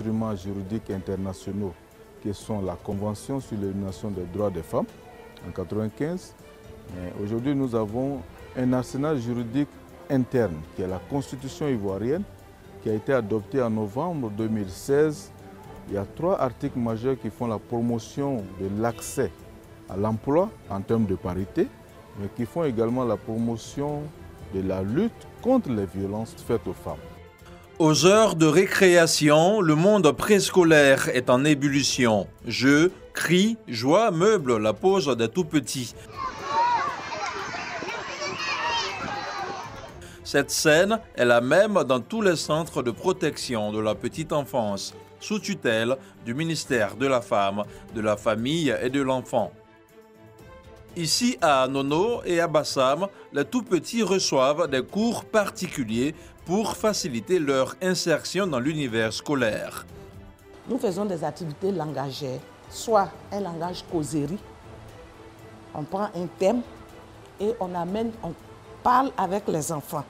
instruments juridiques internationaux qui sont la Convention sur l'élimination des droits des femmes en 1995. Aujourd'hui, nous avons un arsenal juridique interne qui est la Constitution ivoirienne qui a été adoptée en novembre 2016. Il y a 3 articles majeurs qui font la promotion de l'accès à l'emploi en termes de parité, mais qui font également la promotion de la lutte contre les violences faites aux femmes. Aux heures de récréation, le monde préscolaire est en ébullition. Jeux, cris, joie meublent la pause des tout-petits. Cette scène est la même dans tous les centres de protection de la petite enfance, sous tutelle du ministère de la Femme, de la Famille et de l'Enfant. Ici, à Nono et à Bassam, les tout-petits reçoivent des cours particuliers pour faciliter leur insertion dans l'univers scolaire. Nous faisons des activités langagères, soit un langage causerie. On prend un thème et on parle avec les enfants.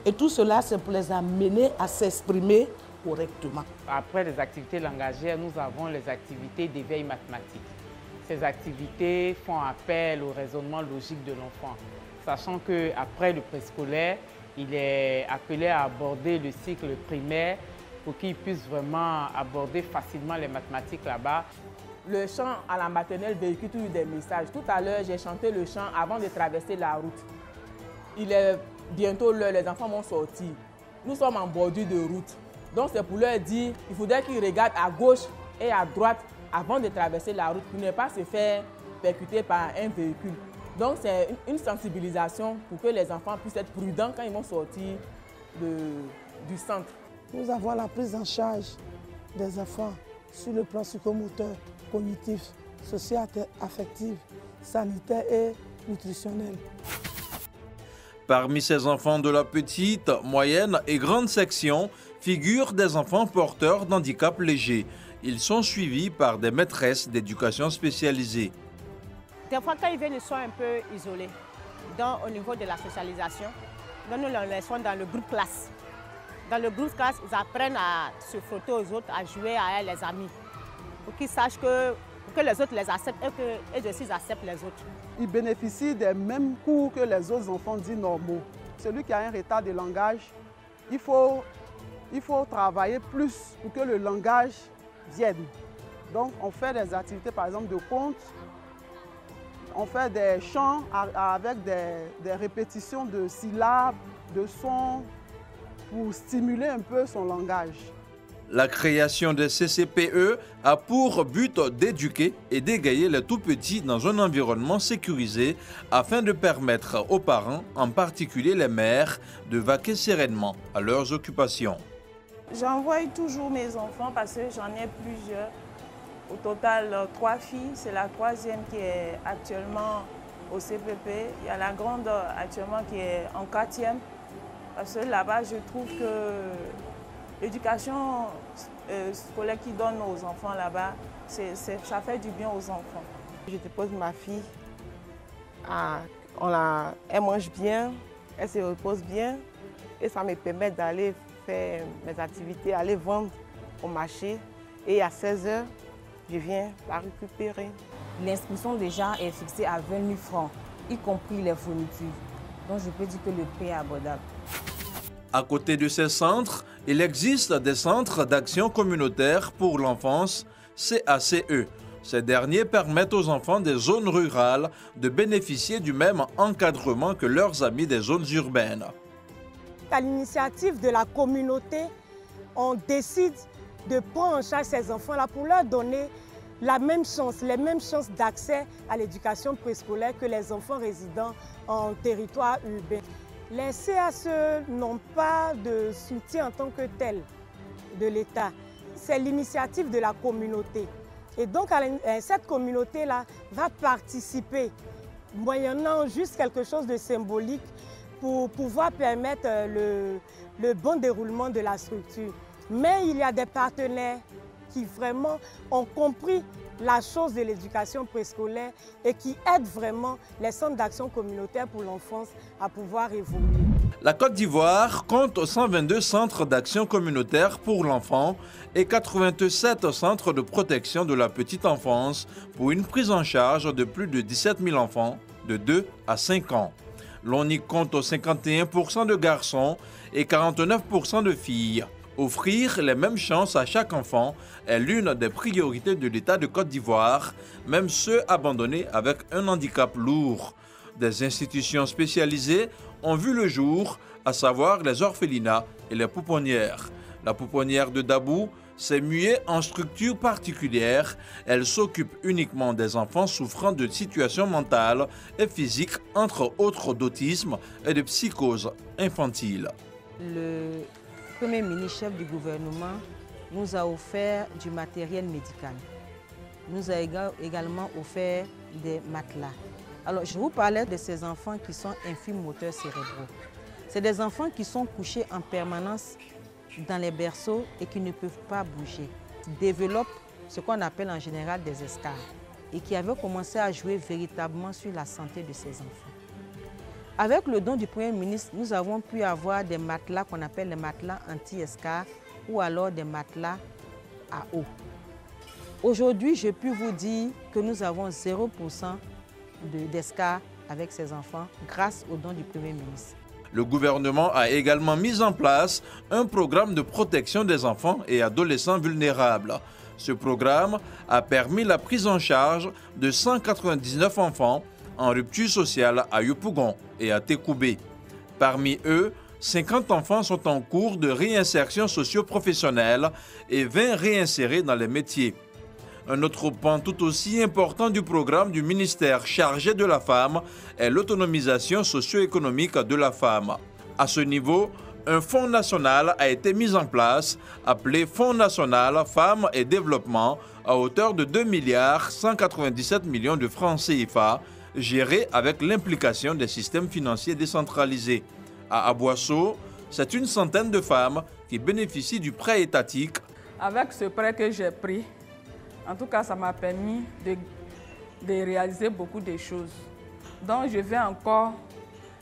Et tout cela, c'est pour les amener à s'exprimer correctement. Après les activités langagères, nous avons les activités d'éveil mathématique. Ces activités font appel au raisonnement logique de l'enfant, sachant qu'après le préscolaire, il est appelé à aborder le cycle primaire pour qu'il puisse vraiment aborder facilement les mathématiques là-bas. Le chant à la maternelle véhicule toujours des messages. Tout à l'heure, j'ai chanté le chant avant de traverser la route. Il est bientôt l'heure, les enfants vont sortir. Nous sommes en bordure de route. Donc c'est pour leur dire qu'il faudrait qu'ils regardent à gauche et à droite avant de traverser la route pour ne pas se faire percuter par un véhicule. Donc c'est une sensibilisation pour que les enfants puissent être prudents quand ils vont sortir du centre. Nous avons la prise en charge des enfants sur le plan psychomoteur, cognitif, socio-affectif, sanitaire et nutritionnel. Parmi ces enfants de la petite, moyenne et grande section figurent des enfants porteurs d'handicap légers. Ils sont suivis par des maîtresses d'éducation spécialisée. Des fois, quand ils viennent, ils sont un peu isolés. Donc, au niveau de la socialisation, nous les laissons dans le groupe classe. Dans le groupe classe, ils apprennent à se frotter aux autres, à jouer à les amis. Pour qu'ils sachent que les autres les acceptent et qu'eux aussi acceptent les autres. Ils bénéficient des mêmes cours que les autres enfants dits normaux. Celui qui a un retard de langage, il faut travailler plus pour que le langage vienne. Donc on fait des activités par exemple de contes, on fait des chants avec des répétitions de syllabes, de sons pour stimuler un peu son langage. La création des CCPE a pour but d'éduquer et d'égayer les tout-petits dans un environnement sécurisé afin de permettre aux parents, en particulier les mères, de vaquer sereinement à leurs occupations. J'envoie toujours mes enfants parce que j'en ai plusieurs. Au total, 3 filles. C'est la 3e qui est actuellement au CPP. Il y a la grande actuellement qui est en 4e. Parce que là-bas, je trouve que l'éducation scolaire qu'ils donnent aux enfants là-bas, ça fait du bien aux enfants. Je dépose ma fille, elle mange bien, elle se repose bien et ça me permet d'aller faire mes activités, aller vendre au marché et à 16h, je viens la récupérer. L'inscription déjà est fixée à 20 000 francs, y compris les fournitures. Donc je peux dire que le prix est abordable. À côté de ces centres, il existe des centres d'action communautaire pour l'enfance, CACE. Ces derniers permettent aux enfants des zones rurales de bénéficier du même encadrement que leurs amis des zones urbaines. À l'initiative de la communauté, on décide de prendre en charge ces enfants-là pour leur donner la même chance, les mêmes chances d'accès à l'éducation préscolaire que les enfants résidant en territoire urbain. Les CACE n'ont pas de soutien en tant que tel de l'État. C'est l'initiative de la communauté. Et donc, cette communauté-là va participer, moyennant juste quelque chose de symbolique, pour pouvoir permettre le bon déroulement de la structure. Mais il y a des partenaires qui vraiment ont compris la chose de l'éducation préscolaire et qui aident vraiment les centres d'action communautaire pour l'enfance à pouvoir évoluer. La Côte d'Ivoire compte 122 centres d'action communautaire pour l'enfant et 87 centres de protection de la petite enfance pour une prise en charge de plus de 17 000 enfants de 2 à 5 ans. L'on y compte 51% de garçons et 49% de filles. Offrir les mêmes chances à chaque enfant est l'une des priorités de l'État de Côte d'Ivoire, même ceux abandonnés avec un handicap lourd. Des institutions spécialisées ont vu le jour, à savoir les orphelinats et les pouponnières. La pouponnière de Dabou s'est muée en structure particulière. Elle s'occupe uniquement des enfants souffrant de situations mentales et physiques, entre autres d'autisme et de psychose infantile. Le Premier ministre chef du gouvernement nous a offert du matériel médical. Nous a également offert des matelas. Alors, je vous parlais de ces enfants qui sont infirmes moteurs cérébraux. C'est des enfants qui sont couchés en permanence dans les berceaux et qui ne peuvent pas bouger. Ils développent ce qu'on appelle en général des escarres et qui avaient commencé à jouer véritablement sur la santé de ces enfants. Avec le don du Premier ministre, nous avons pu avoir des matelas qu'on appelle les matelas anti-escarres ou alors des matelas à eau. Aujourd'hui, je peux vous dire que nous avons 0% d'escarres avec ces enfants grâce au don du Premier ministre. Le gouvernement a également mis en place un programme de protection des enfants et adolescents vulnérables. Ce programme a permis la prise en charge de 199 enfants en rupture sociale à Yopougon et à Tékoubé. Parmi eux, 50 enfants sont en cours de réinsertion socio-professionnelle et 20 réinsérés dans les métiers. Un autre pan tout aussi important du programme du ministère chargé de la femme est l'autonomisation socio-économique de la femme. À ce niveau, un fonds national a été mis en place, appelé Fonds national Femmes et Développement, à hauteur de 2,197 milliards de francs CFA, géré avec l'implication des systèmes financiers décentralisés. À Aboisseau, c'est une centaine de femmes qui bénéficient du prêt étatique. Avec ce prêt que j'ai pris, en tout cas, ça m'a permis de réaliser beaucoup de choses. Donc, je vais encore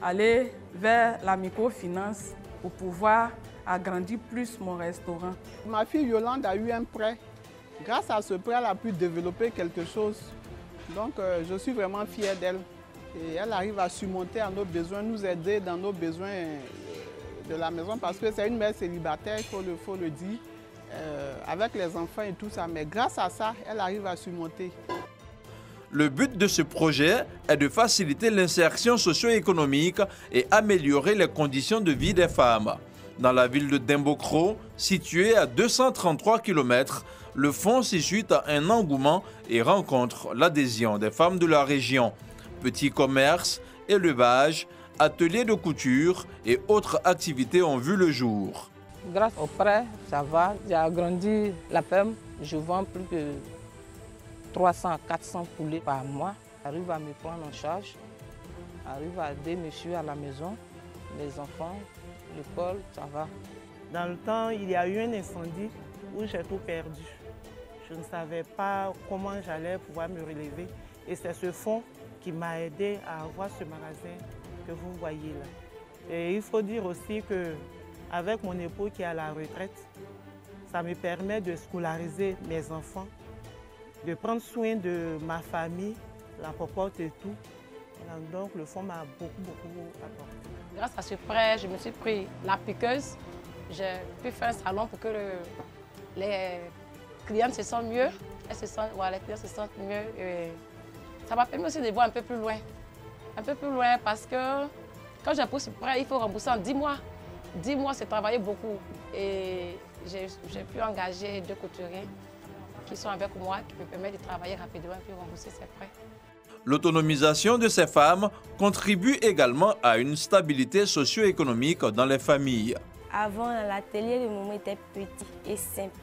aller vers la microfinance pour pouvoir agrandir plus mon restaurant. Ma fille Yolande a eu un prêt. Grâce à ce prêt, elle a pu développer quelque chose. Donc, je suis vraiment fière d'elle. Et elle arrive à surmonter à nos besoins, nous aider dans nos besoins de la maison parce que c'est une mère célibataire, il faut le dire. Avec les enfants et tout ça, mais grâce à ça, elle arrive à surmonter. Le but de ce projet est de faciliter l'insertion socio-économique et améliorer les conditions de vie des femmes. Dans la ville de Dimbokro, située à 233 km, le fonds suscite un engouement et rencontre l'adhésion des femmes de la région. Petits commerces, élevage, ateliers de couture et autres activités ont vu le jour. Grâce au prêt, ça va. J'ai agrandi la ferme. Je vends plus de 300 à 400 poulets par mois. J'arrive à me prendre en charge. J'arrive à aider monsieur à la maison, les enfants, l'école, ça va. Dans le temps, il y a eu un incendie où j'ai tout perdu. Je ne savais pas comment j'allais pouvoir me relever. Et c'est ce fonds qui m'a aidé à avoir ce magasin que vous voyez là. Et il faut dire aussi que avec mon époux qui est à la retraite, ça me permet de scolariser mes enfants, de prendre soin de ma famille, la popote et tout. Donc le fonds m'a beaucoup apporté. Grâce à ce prêt, je me suis pris la piqueuse. J'ai pu faire un salon pour que les clients se sentent mieux. Les clients se sentent mieux. Et ça m'a permis aussi de voir un peu plus loin. Un peu plus loin parce que quand j'ai pris ce prêt, il faut rembourser en 10 mois. 10 mois, c'est travailler beaucoup. Et j'ai pu engager 2 couturiers qui sont avec moi, qui me permettent de travailler rapidement et puis rembourser ces prêts. L'autonomisation de ces femmes contribue également à une stabilité socio-économique dans les familles. Avant, l'atelier de maman était petit et simple.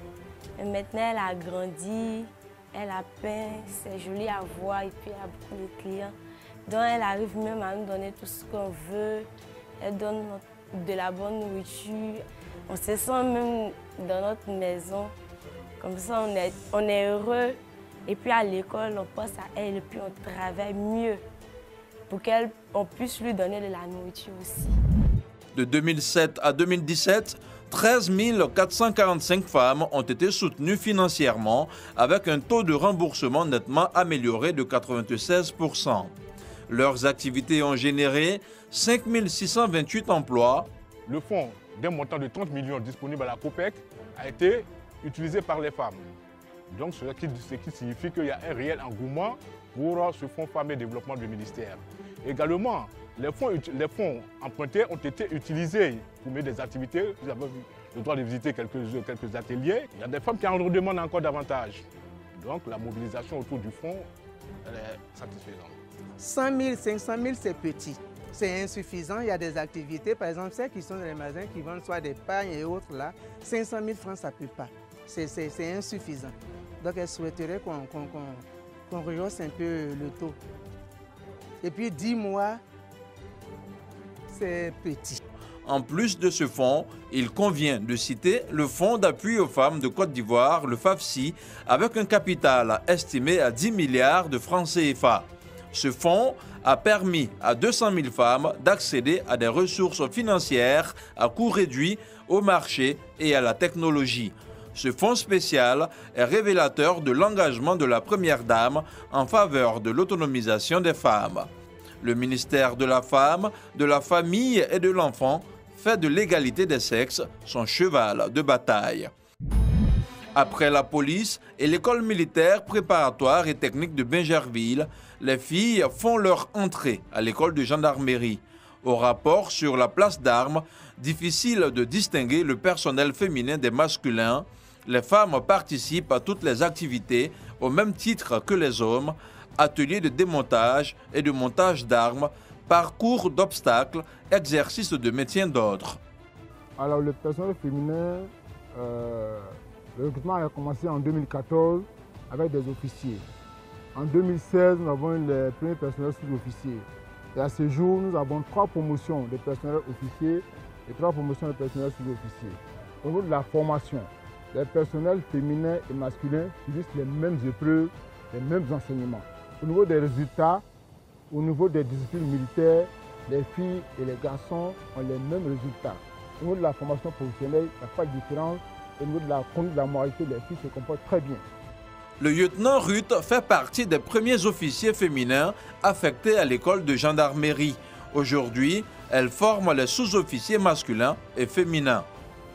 Et maintenant, elle a grandi, elle a peint, c'est joli à voir et puis il y a beaucoup de clients. Donc, elle arrive même à nous donner tout ce qu'on veut. Elle donne de la bonne nourriture. On se sent même dans notre maison. Comme ça, on est heureux. Et puis à l'école, on pense à elle et puis on travaille mieux pour qu'on puisse lui donner de la nourriture aussi. De 2007 à 2017, 13 445 femmes ont été soutenues financièrement avec un taux de remboursement nettement amélioré de 96%. Leurs activités ont généré 5 628 emplois. Le fonds d'un montant de 30 millions disponible à la COPEC a été utilisé par les femmes. Donc, ce qui signifie qu'il y a un réel engouement pour ce fonds femmes et développement du ministère. Également, les fonds empruntés ont été utilisés pour mener des activités. Vous avez le droit de visiter quelques ateliers. Il y a des femmes qui en demandent encore davantage. Donc, la mobilisation autour du fonds elle est satisfaisante. 100 000, 500 000, c'est petit. C'est insuffisant. Il y a des activités, par exemple, celles qui sont dans les magasins qui vendent soit des pagnes et autres là. 500 000 francs, ça ne peut pas. C'est insuffisant. Donc, elle souhaiterait qu'on rehausse un peu le taux. Et puis, 10 mois, c'est petit. En plus de ce fonds, il convient de citer le Fonds d'appui aux femmes de Côte d'Ivoire, le FAFSI, avec un capital estimé à 10 milliards de francs CFA. Ce fonds a permis à 200 000 femmes d'accéder à des ressources financières à coût réduit au marché et à la technologie. Ce fonds spécial est révélateur de l'engagement de la Première Dame en faveur de l'autonomisation des femmes. Le ministère de la Femme, de la Famille et de l'Enfant fait de l'égalité des sexes son cheval de bataille. Après la police et l'école militaire préparatoire et technique de Bingerville, les filles font leur entrée à l'école de gendarmerie. Au rapport sur la place d'armes, difficile de distinguer le personnel féminin des masculins. Les femmes participent à toutes les activités au même titre que les hommes, ateliers de démontage et de montage d'armes, parcours d'obstacles, exercices de maintien d'ordre. Alors le personnel féminin, le recrutement a commencé en 2014 avec des officiers. En 2016, nous avons eu les premiers personnels sous-officiers. Et à ce jour, nous avons 3 promotions de personnels officiers et 3 promotions de personnels sous-officiers. Au niveau de la formation, les personnels féminins et masculins subissent les mêmes épreuves, les mêmes enseignements. Au niveau des résultats, au niveau des disciplines militaires, les filles et les garçons ont les mêmes résultats. Au niveau de la formation professionnelle, il n'y a pas de différence. Au niveau de la conduite de la moralité, les filles se comportent très bien. Le lieutenant Ruth fait partie des premiers officiers féminins affectés à l'école de gendarmerie. Aujourd'hui, elle forme les sous-officiers masculins et féminins.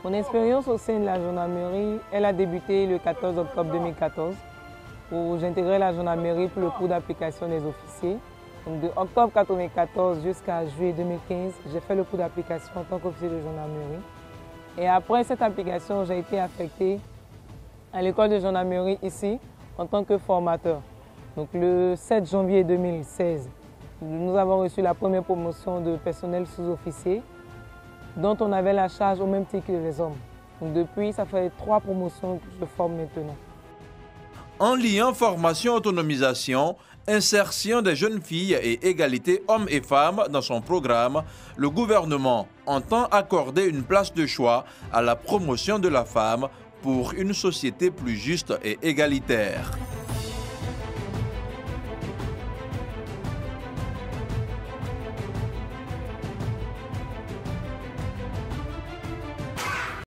Mon expérience au sein de la gendarmerie, elle a débuté le 14 octobre 2014 où j'intégrais la gendarmerie pour le cours d'application des officiers. Donc de octobre 1994 jusqu'à juillet 2015, j'ai fait le cours d'application en tant qu'officier de gendarmerie. Et après cette application, j'ai été affecté à l'école de gendarmerie ici en tant que formateur. Donc le 7 janvier 2016, nous avons reçu la première promotion de personnel sous-officier dont on avait la charge au même titre que les hommes. Donc depuis, ça fait 3 promotions que je forme maintenant. En liant formation-autonomisation, insertion des jeunes filles et égalité hommes et femmes dans son programme, le gouvernement entend accorder une place de choix à la promotion de la femme pour une société plus juste et égalitaire.